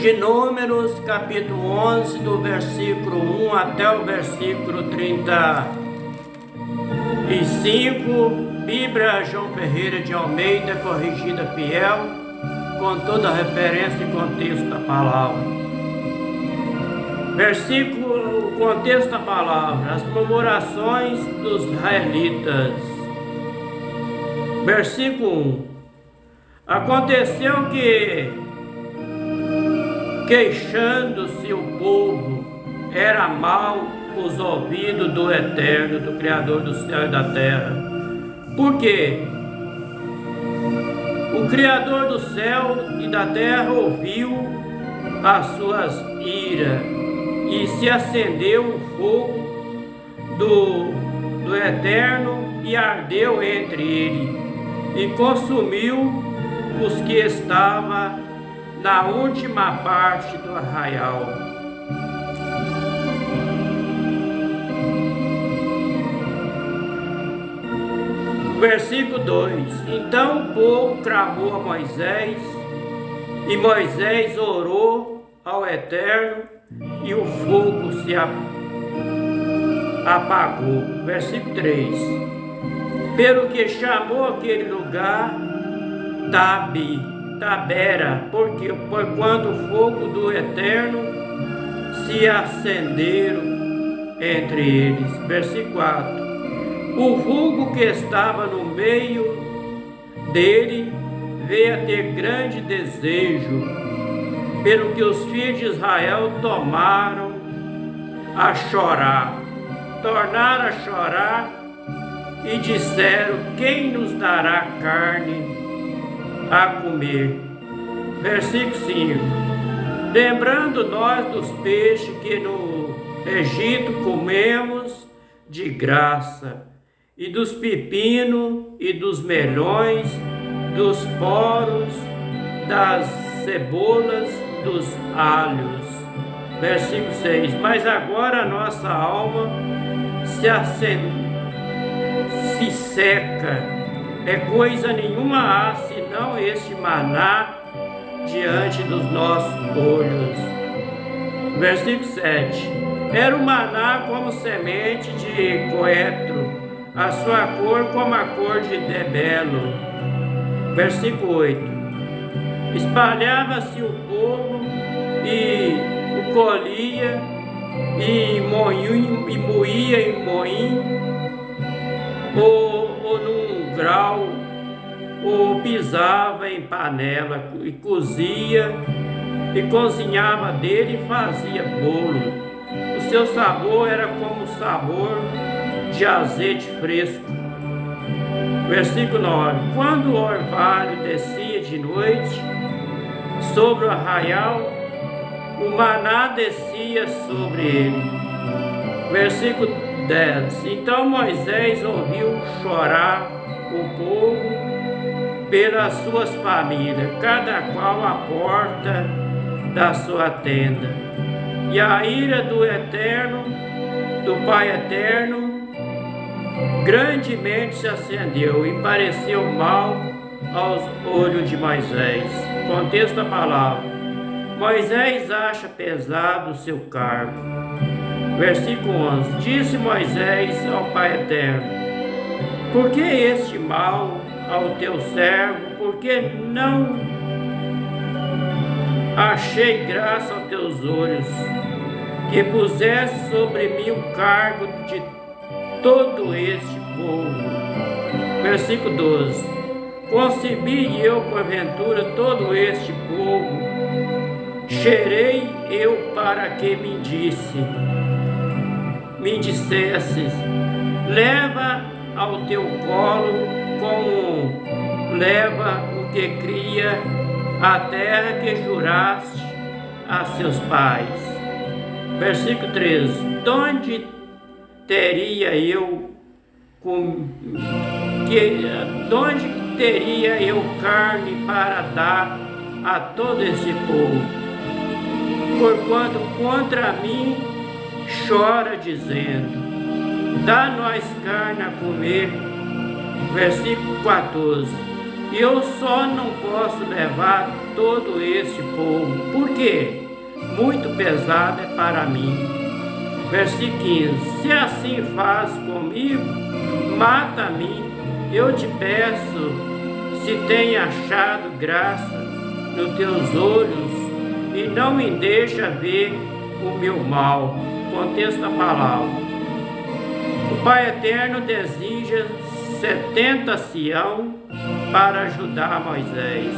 de Números, capítulo 11, do versículo 1 até o versículo 35, Bíblia João Ferreira de Almeida, corrigida fiel, com toda a referência e contexto da palavra. Versículo, contexto da palavra, as murmurações dos israelitas. Versículo 1. Aconteceu que, queixando-se o povo, era mal os ouvidos do Eterno, do Criador do céu e da terra. Por quê? O Criador do céu e da terra ouviu as suas iras e se acendeu o fogo do Eterno e ardeu entre ele e consumiu os que estavam na última parte do arraial. Versículo 2. Então o povo clamou a Moisés, e Moisés orou ao Eterno, e o fogo se apagou. Versículo 3. Pelo que chamou aquele lugar Tabera, porque quando o fogo do Eterno se acenderam entre eles. Versículo 4. O vulgo que estava no meio dele veio a ter grande desejo, pelo que os filhos de Israel tornaram a chorar e disseram: quem nos dará carne a comer? Versículo 5. Lembrando nós dos peixes que no Egito comemos de graça, e dos pepinos e dos melões, dos poros, das cebolas, dos alhos. Versículo 6. Mas agora a nossa alma se seca, coisa nenhuma há senão este maná diante dos nossos olhos. Versículo 7. Era o maná como semente de coentro, a sua cor como a cor de debelo. Versículo 8. Espalhava-se o povo e o colhia e moía em moinho, ou num grau, ou pisava em panela e cozia e cozinhava dele e fazia bolo. O seu sabor era como o sabor de azeite fresco. Versículo 9. Quando o orvalho descia de noite sobre o arraial, o maná descia sobre ele. Versículo 10. Então Moisés ouviu chorar o povo pelas suas famílias, cada qual à porta da sua tenda. E a ira do Eterno, do Pai Eterno, grandemente se acendeu e pareceu mal aos olhos de Moisés. Contexto da palavra. Moisés acha pesado o seu cargo. Versículo 11. Disse Moisés ao Pai Eterno: por que este mal ao teu servo? Porque não achei graça aos teus olhos, que pusesse sobre mim o cargo de todo este povo. Versículo 12. Concebi eu porventura todo este povo, cheirei eu para que me dissesses: leva ao teu colo como leva o que cria a terra que juraste a seus pais. Versículo 13. Donde teria eu carne para dar a todo esse povo? Porquanto contra mim chora, dizendo: dá-nós carne a comer. Versículo 14. Eu só não posso levar todo este povo, porque muito pesado é para mim. Versículo 15: se assim faz comigo, mata-me. Eu te peço, se tem achado graça nos teus olhos, e não me deixa ver o meu mal. Contexto da palavra. O Pai Eterno deseja 70 Sião para ajudar Moisés.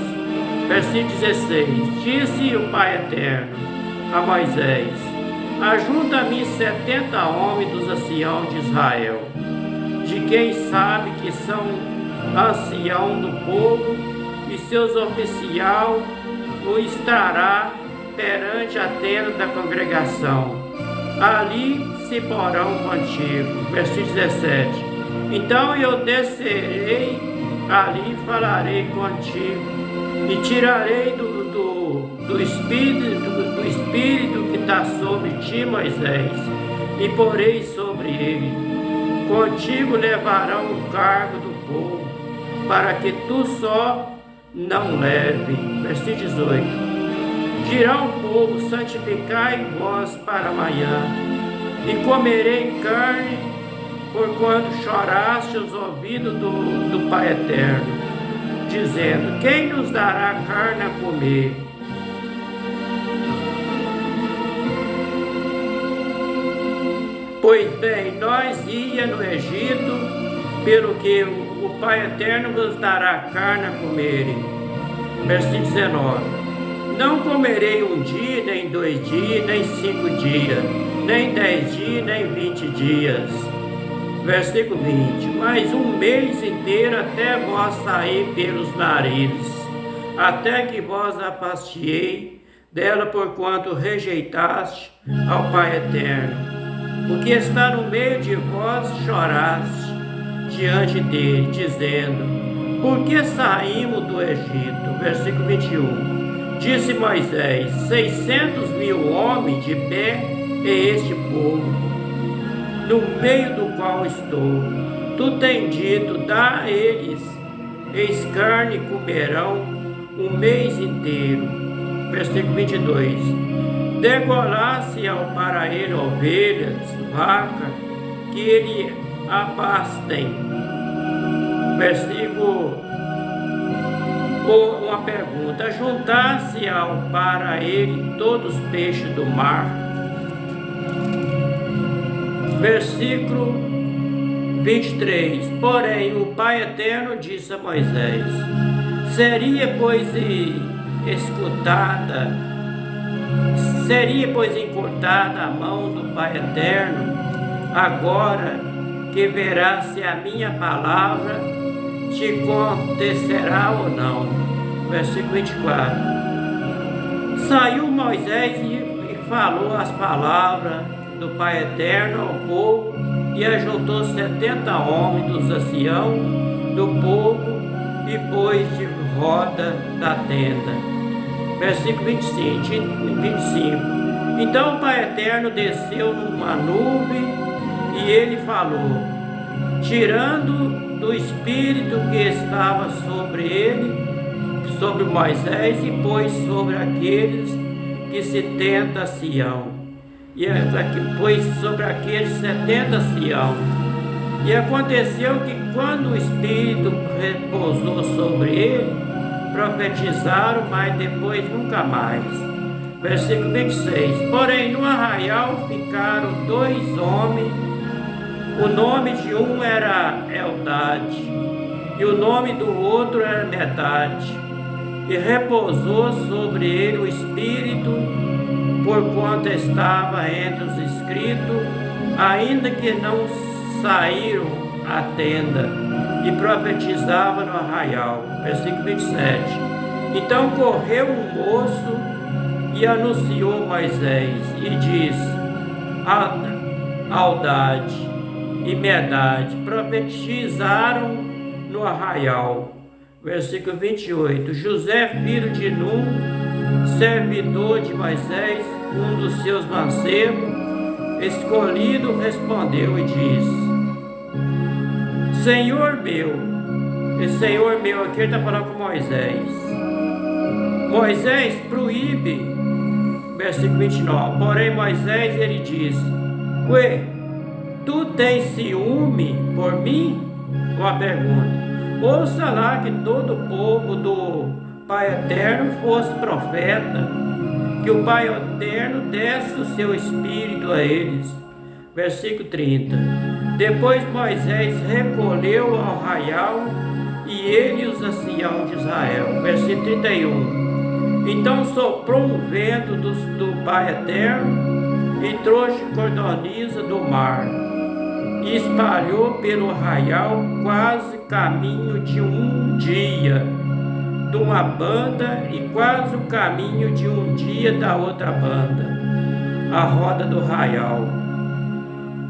Versículo 16: disse o Pai Eterno a Moisés: ajunta-me 70 homens dos anciãos de Israel, de quem sabe que são ancião do povo, e seus oficiais o estará perante a tenda da congregação. Ali se porão contigo. Versículo 17: então eu descerei ali e falarei contigo, e tirarei do espírito que está sobre ti, Moisés, e porei sobre ele. Contigo levarão o cargo do povo, para que tu só não leve. Versículo 18: dirá o povo: santificai vós para amanhã, e comerei carne, porquanto choraste aos ouvidos do Pai Eterno, dizendo: quem nos dará carne a comer? Pois bem, nós ia no Egito, pelo que o Pai Eterno nos dará carne a comerem. Versículo 19: não comerei um dia, nem 2 dias, nem 5 dias, nem 10 dias, nem 20 dias. Versículo 20: mas um mês inteiro até vós sair pelos narizes, até que vós afastiei dela, porquanto rejeitaste ao Pai Eterno. O que está no meio de vós choraste diante dele, dizendo: por que saímos do Egito? Versículo 21: disse Moisés: 600.000 homens de pé é este povo, no meio do qual estou. Tu tens dito: dá a eles, eis carne comerão um mês inteiro. Versículo 22: degolasse ao para ele ovelhas, vaca, que ele abastem. Versículo, uma pergunta: juntasse ao para ele todos os peixes do mar. Versículo 23: porém o Pai Eterno disse a Moisés: seria pois encurtada a mão do Pai Eterno, agora que verás se a minha palavra te acontecerá ou não. Versículo 24: saiu Moisés e falou as palavras do Pai Eterno ao povo, e ajuntou 70 homens dos anciãos do povo, e pôs de roda da tenda. Versículo 25: então o Pai Eterno desceu numa nuvem, e ele falou, tirando do espírito que estava sobre ele, sobre Moisés, e pôs sobre aqueles que se tenta Sião, e pôs sobre aqueles 70 Sião. E aconteceu que quando o espírito repousou sobre ele, profetizaram, mas depois nunca mais. Versículo 26: porém no arraial ficaram 2 homens, o nome de um era Eldade, e o nome do outro era Medade, e repousou sobre ele o Espírito, porquanto estava entre os inscritos, ainda que não saíram à tenda, e profetizava no arraial. Versículo 27: então correu um moço e anunciou Moisés, e disse: Eldade e Medade profetizaram no arraial. Versículo 28: José, filho de Nun, servidor de Moisés, um dos seus mancebos, escolhido, respondeu e disse: Senhor meu, Esse Senhor meu aqui está falando com Moisés. Moisés proíbe, versículo 29. Porém Moisés, ele diz: ué, tu tens ciúme por mim? Uma pergunta. Ouça lá que todo o povo do Pai Eterno fosse profeta, que o Pai Eterno desse o seu Espírito a eles. Versículo 30. Depois Moisés recolheu ao arraial e ele e os anciãos de Israel. Versículo 31. Então soprou um vento do Pai Eterno e trouxe cordoniza do mar e espalhou pelo arraial quase caminho de um dia de uma banda e quase o caminho de um dia da outra banda, a roda do arraial,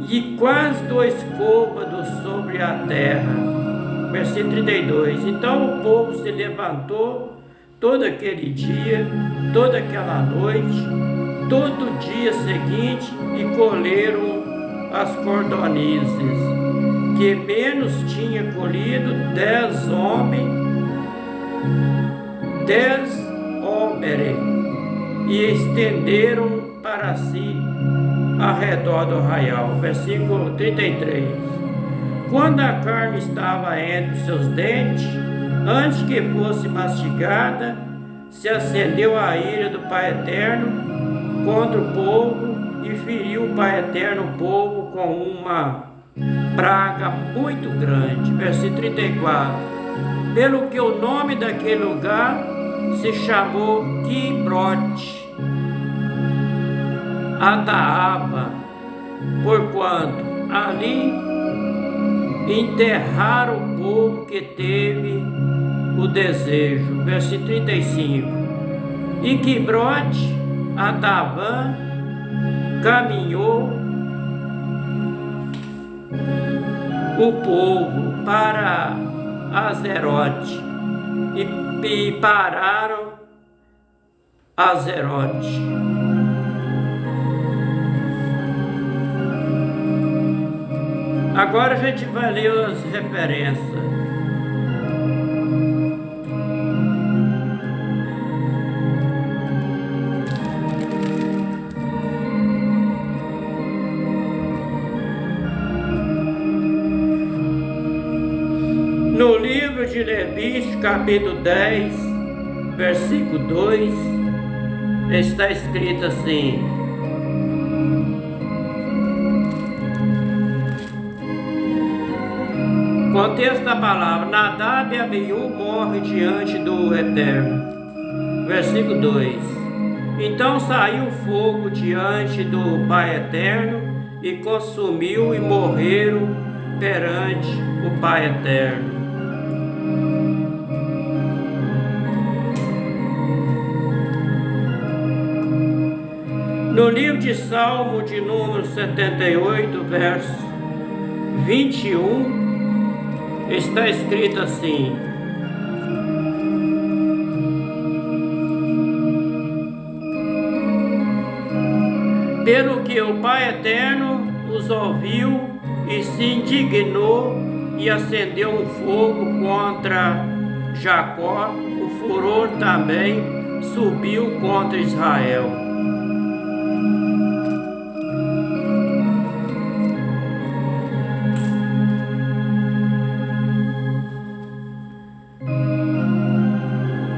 e quase 2 côvados sobre a terra. Versículo 32. Então o povo se levantou todo aquele dia, toda aquela noite, todo o dia seguinte, e colheram as cordonizes, que menos tinha colhido 10 homens, e estenderam para si ao redor do arraial. Versículo 33. Quando a carne estava entre os seus dentes, antes que fosse mastigada, se acendeu a ira do Pai Eterno contra o povo e feriu o Pai Eterno o povo com uma praga muito grande. Versículo 34. Pelo que o nome daquele lugar se chamou Quibrote Ataava, porquanto ali enterraram o povo que teve o desejo. Versículo 35. E Quibrote Ataavã caminhou o povo para Azerote e pararam Azerote. Agora a gente vai ler as referências. No livro de Levítico, capítulo 10, versículo 2, está escrito assim: contexto da palavra: Nadab e Abiú morrem diante do Eterno. Versículo 2: então saiu fogo diante do Pai Eterno e consumiu e morreram perante o Pai Eterno. No livro de Salmo de número 78, verso 21, está escrito assim: pelo que o Pai Eterno os ouviu e se indignou e acendeu um fogo contra Jacó, o furor também subiu contra Israel.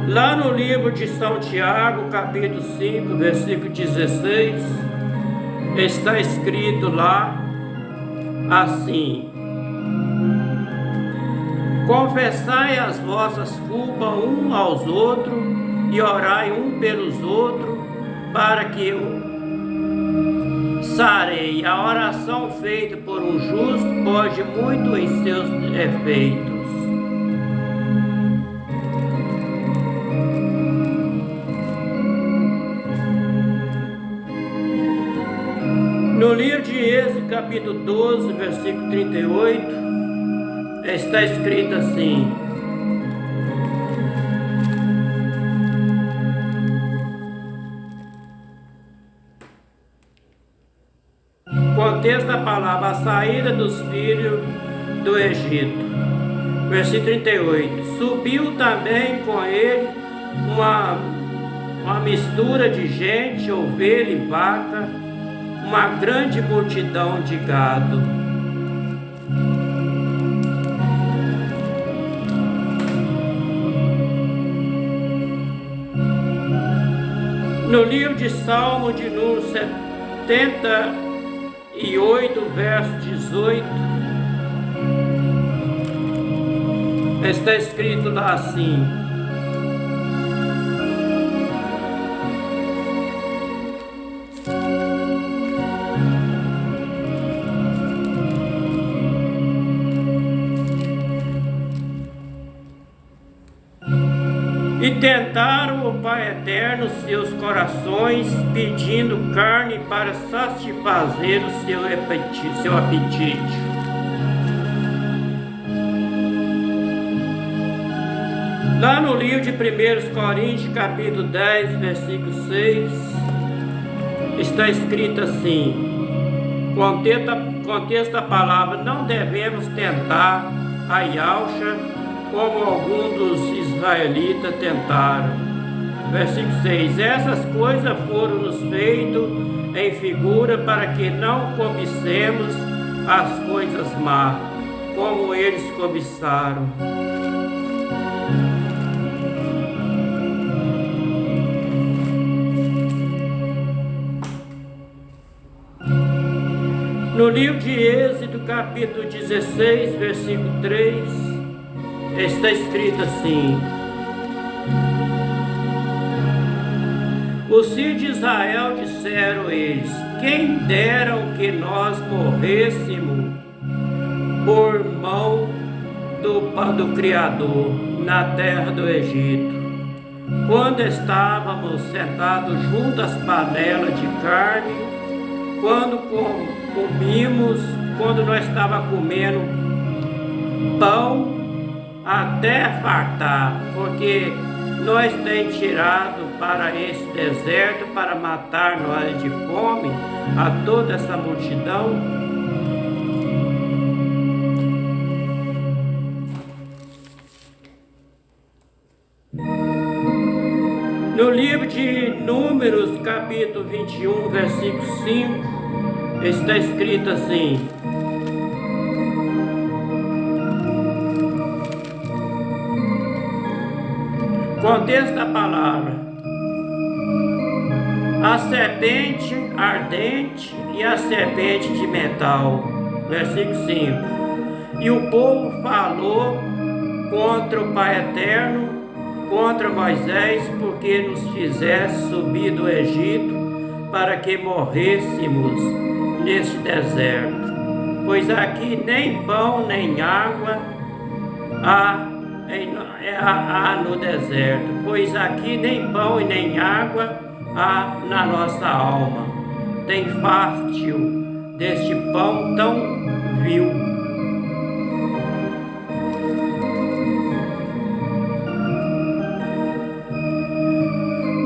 Lá no livro de São Tiago, capítulo 5, versículo 16, está escrito lá assim: confessai as vossas culpas um aos outros e orai um pelos outros, para que eu sarei. A oração feita por um justo pode muito em seus efeitos. No livro de Êxodo, capítulo 12, versículo 38, está escrito assim: contexto da palavra: a saída dos filhos do Egito. Versículo 38. Subiu também com ele uma mistura de gente, ovelha e vaca, uma grande multidão de gado. No livro de Salmo de número 78, verso 18, está escrito lá assim: e tentaram o Pai Eterno seus corações, pedindo carne para satisfazer o seu apetite. Lá no livro de 1 Coríntios, capítulo 10, versículo 6, está escrito assim, contexto da palavra: não devemos tentar a Yahshua como alguns dos israelitas tentaram. Versículo 6: essas coisas foram nos feitas em figura para que não cobicemos as coisas más, como eles cobiçaram. No livro de Êxodo, capítulo 16, versículo 3, está escrito assim: os filhos de Israel disseram eles: quem dera que nós morrêssemos por mão do Criador na terra do Egito, quando estávamos sentados junto às panelas de carne, quando nós estávamos comendo pão até fartar, porque nós temos tirado para esse deserto para matar nós de fome a toda essa multidão. No livro de Números, capítulo 21, versículo 5, está escrito assim: contexto da palavra: a serpente ardente e a serpente de metal. Versículo 5: e o povo falou contra o Pai Eterno, contra Moisés, porque nos fizesse subir do Egito para que morrêssemos neste deserto, pois aqui nem pão nem água há no deserto, pois aqui nem pão e nem água há na nossa alma. Tem fácil deste pão tão vil.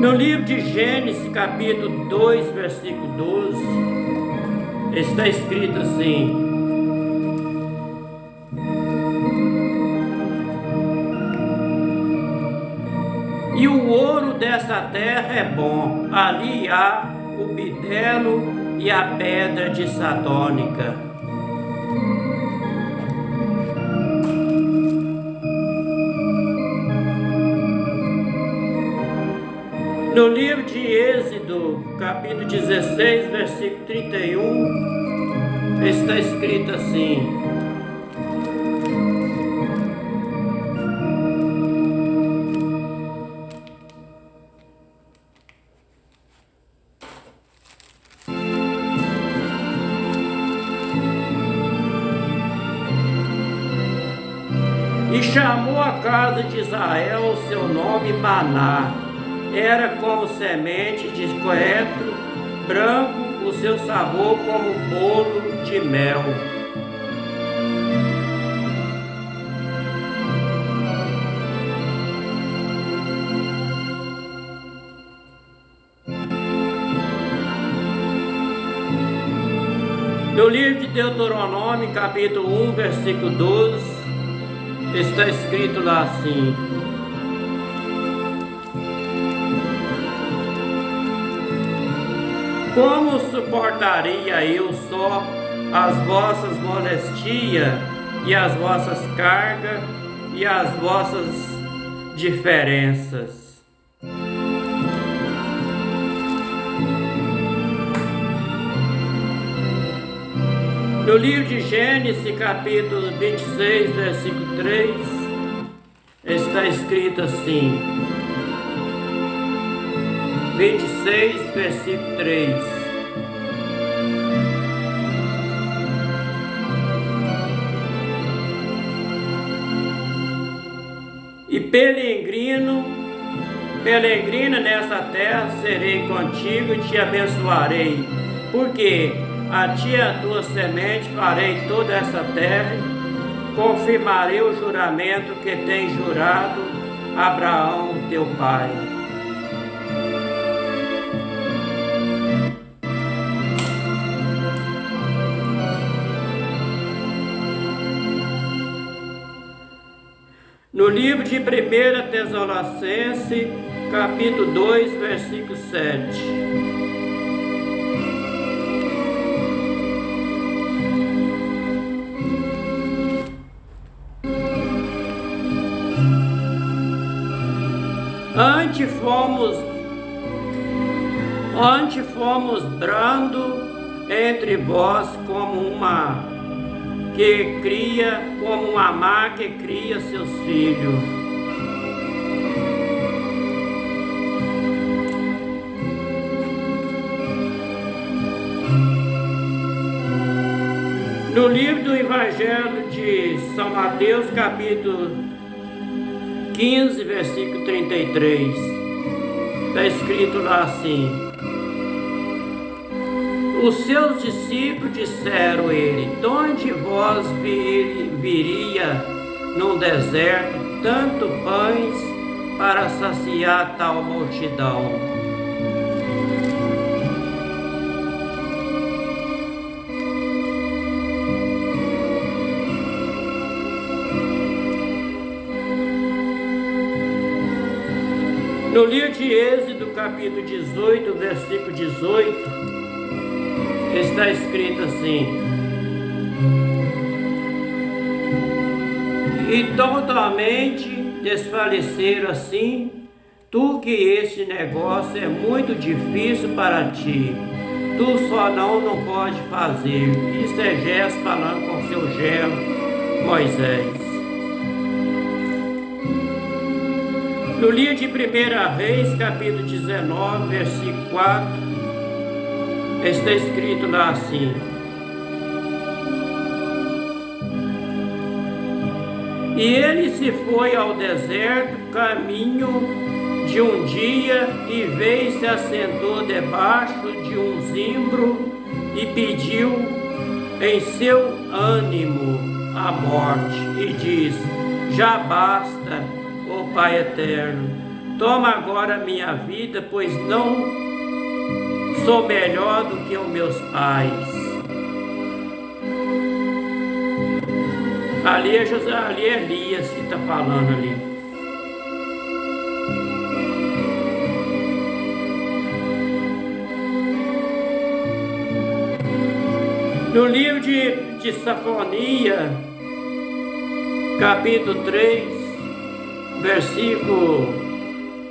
No livro de Gênesis, capítulo 2, versículo 12, está escrito assim: e o ouro dessa terra é bom, ali há o bidelo e a pedra de sardônica. No livro de Êxodo, capítulo 16, versículo 31, está escrito assim: e chamou a casa de Israel o seu nome Maná. Era como semente de coentro branco, o seu sabor como bolo de mel. No livro de Deuteronômio, capítulo 1, versículo 12, Está escrito lá assim: como suportaria eu só as vossas molestias e as vossas cargas e as vossas diferenças? No livro de Gênesis, capítulo 26, versículo 3, está escrito assim: 26, versículo 3. E peregrina nessa terra serei contigo e te abençoarei, porque a ti e a tua semente farei toda essa terra, confirmarei o juramento que tem jurado Abraão, teu pai. No livro de 1 Tessalonicenses, capítulo 2, versículo 7. Antes fomos brando entre vós como uma mãe que cria seus filhos. No livro do Evangelho de São Mateus, capítulo 15, versículo 33, está escrito lá assim: os seus discípulos disseram a ele: de onde vós viria no deserto tanto pães para saciar tal multidão? No livro de Êxodo, capítulo 18, versículo 18, está escrito assim: e totalmente desfaleceram assim, tu que este negócio é muito difícil para ti, tu só não pode fazer. Isso é Gesso falando com seu genro Moisés. No livro de 1 Reis, capítulo 19, versículo 4, está escrito lá assim: e ele se foi ao deserto, caminho de um dia, e veio e se assentou debaixo de um zimbro, e pediu em seu ânimo a morte, e disse: já basta, ó Pai eterno, toma agora minha vida, pois não sou melhor do que os meus pais. Ali é Elias que está falando ali. No livro de Safonia, capítulo 3, versículo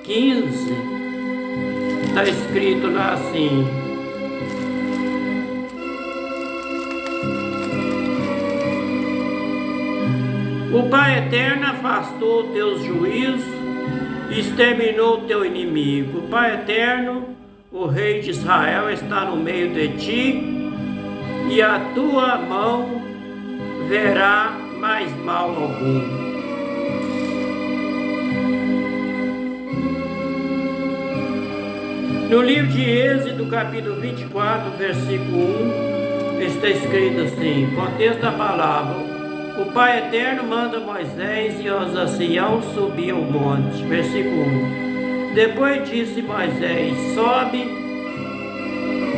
15, está escrito lá assim: o Pai eterno afastou teus juízos e exterminou teu inimigo. O Pai eterno, o Rei de Israel, está no meio de ti, e a tua mão verá mais mal algum. No livro de Êxodo, capítulo 24, versículo 1, está escrito assim, contexto da palavra: o Pai eterno manda Moisés e os anciãos subir ao monte. Versículo 1. Depois disse Moisés: sobe,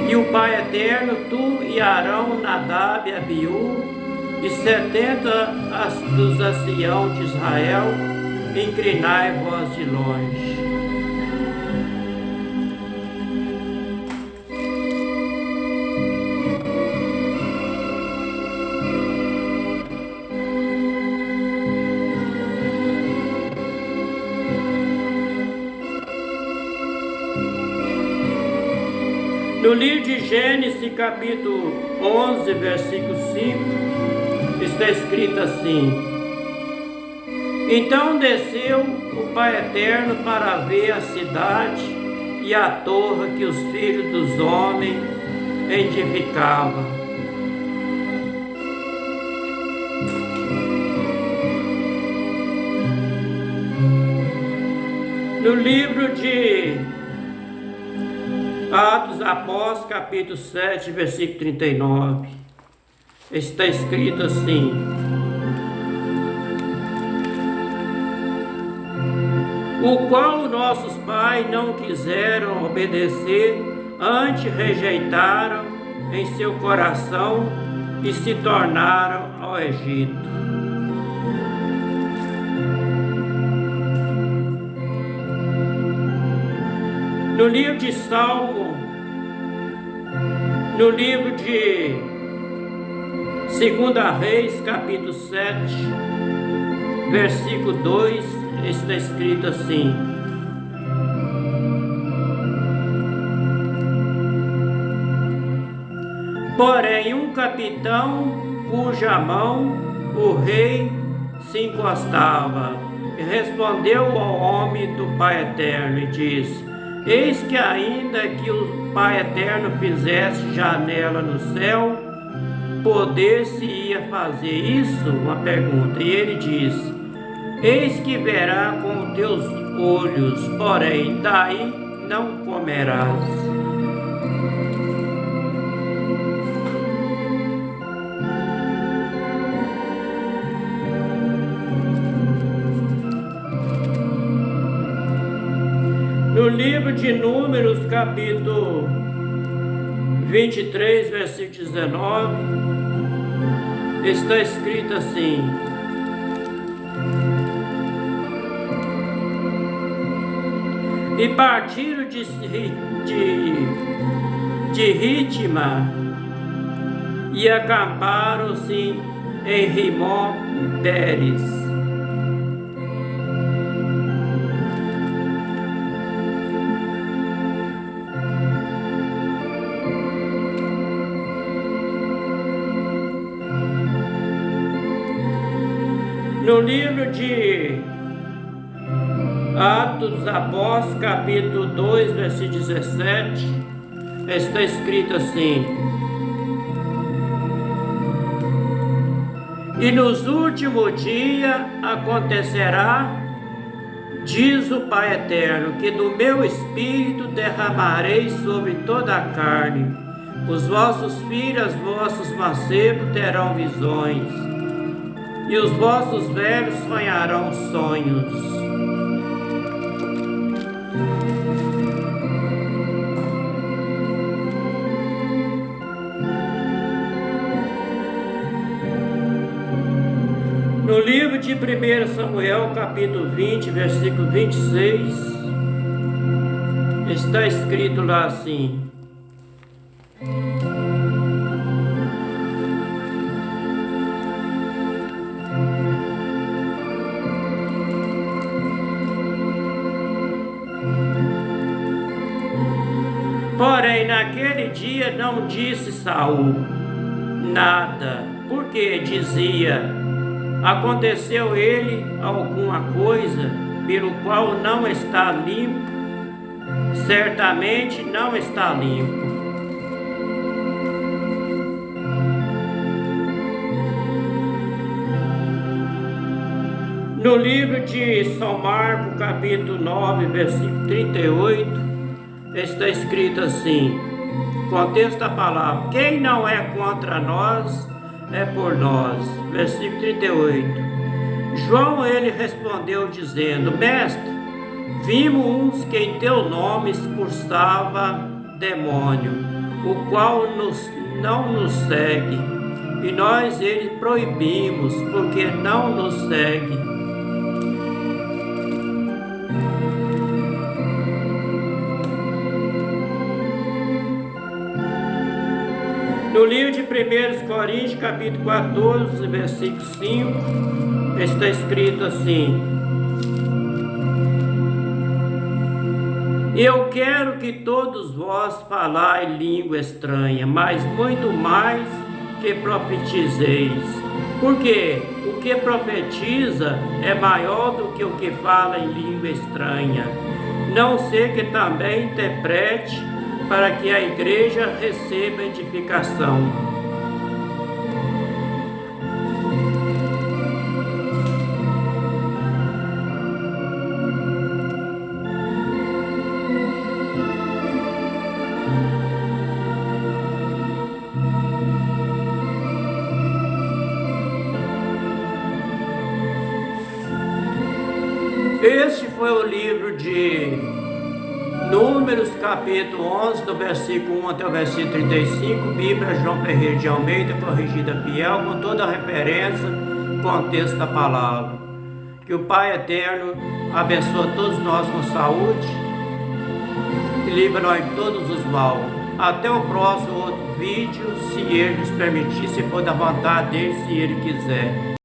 e o Pai eterno, tu e Arão, Nadab e Abiú, e 70 dos anciãos de Israel, inclinai-vos de longe. No livro de Gênesis, capítulo 11, versículo 5, está escrito assim: Então desceu o Pai Eterno para ver a cidade e a torre que os filhos dos homens edificavam. No livro de Atos Apóstolos, capítulo 7, versículo 39, está escrito assim: O qual nossos pais não quiseram obedecer, antes rejeitaram em seu coração e se tornaram ao Egito. No livro de Salmo, no livro de 2 Reis, capítulo 7, versículo 2, está escrito assim: Porém, um capitão, cuja mão o rei se encostava, respondeu ao homem do Pai Eterno e disse: Eis que ainda que o Pai Eterno fizesse janela no céu, poder-se-ia fazer isso? Uma pergunta. E ele disse: Eis que verá com os teus olhos, porém daí não comerás. No livro de Números, capítulo 23, versículo 19, está escrito assim: E partiram de Ritma e acamparam-se em Rimon-Pérez. No livro de Atos dos Apóstolos, capítulo 2, versículo 17, está escrito assim: E nos últimos dias acontecerá, diz o Pai Eterno, que do meu Espírito derramarei sobre toda a carne. Os vossos filhos, os vossos mancebos terão visões, e os vossos velhos sonharão sonhos. No livro de 1 Samuel, capítulo 20, versículo 26, está escrito lá assim: Porém, naquele dia não disse Saul nada, porque dizia: aconteceu ele alguma coisa pelo qual não está limpo? Certamente não está limpo. No livro de São Marcos, capítulo 9, versículo 38, está escrito assim, contexto da palavra: quem não é contra nós, é por nós. Versículo 38. João, ele respondeu dizendo: Mestre, vimos uns que em teu nome expulsava demônio, o qual não nos segue, e nós ele proibimos, porque não nos segue. No livro de 1 Coríntios, capítulo 14, versículo 5, está escrito assim: eu quero que todos vós falai língua estranha, mas muito mais que profetizeis. Porque o que profetiza é maior do que o que fala em língua estranha. Não ser que também interprete, para que a igreja receba edificação. Este foi o livro de Números, capítulo 11, do versículo 1 até o versículo 35, Bíblia João Ferreira de Almeida, corrigida fiel, com toda a referência, contexto da palavra. Que o Pai Eterno abençoe todos nós com saúde e livre-nós de todos os mal. Até o próximo outro vídeo, se Ele nos permitir, se for da vontade dEle, se Ele quiser.